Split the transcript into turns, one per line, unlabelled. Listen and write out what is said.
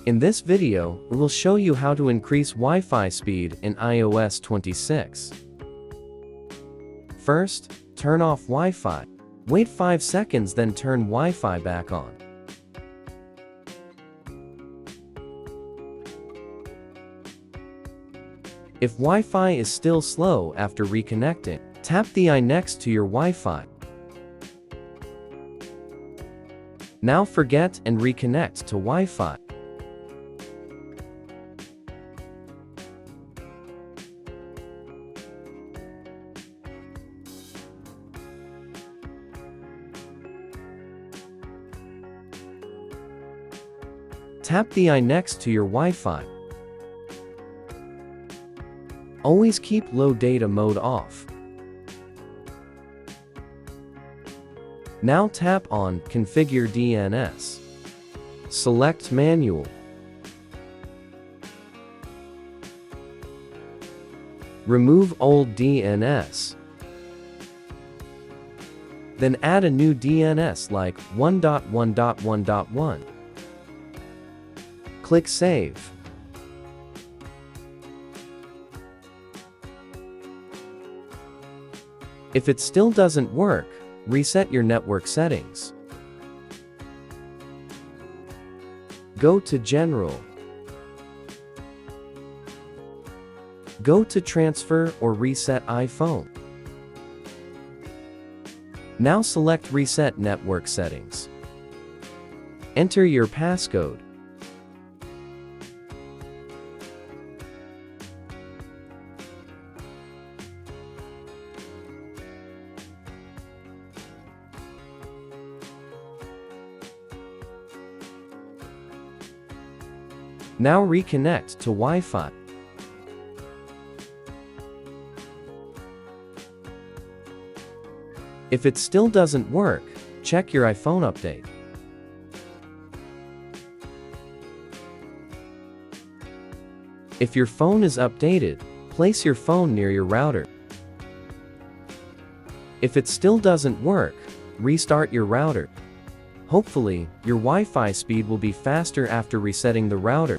In this video, we will show you how to increase Wi-Fi speed in iOS 26. First, turn off Wi-Fi. Wait 5 seconds, then turn Wi-Fi back on. If Wi-Fi is still slow after reconnecting, tap the eye next to your Wi-Fi. Now forget and reconnect to Wi-Fi. Tap the eye next to your Wi-Fi. Always keep low data mode off. Now tap on Configure DNS. Select Manual. Remove old DNS. Then add a new DNS like 1.1.1.1. Click Save. If it still doesn't work, reset your network settings. Go to General. Go to Transfer or Reset iPhone. Now select Reset Network Settings. Enter your passcode. Now reconnect to Wi-Fi. If it still doesn't work, check your iPhone update. If your phone is updated, place your phone near your router. If it still doesn't work, restart your router. Hopefully, your Wi-Fi speed will be faster after resetting the router.